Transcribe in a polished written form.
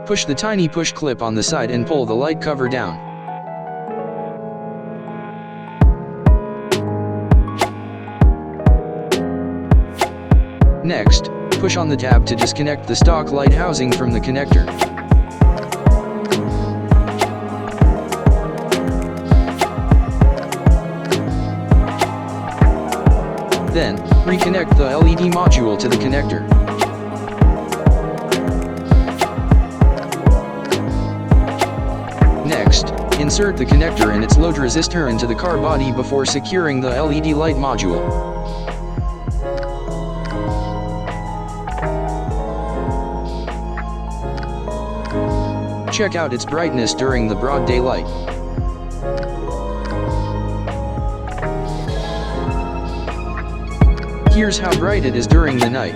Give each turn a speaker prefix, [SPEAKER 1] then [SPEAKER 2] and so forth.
[SPEAKER 1] Push the tiny push clip on the side and pull the light cover down. Next, push on the tab to disconnect the stock light housing from the connector. Then, reconnect the LED module to the connector. Next, insert the connector and its load resistor into the car body before securing the LED light module. Check out its brightness during the broad daylight. Here's how bright it is during the night.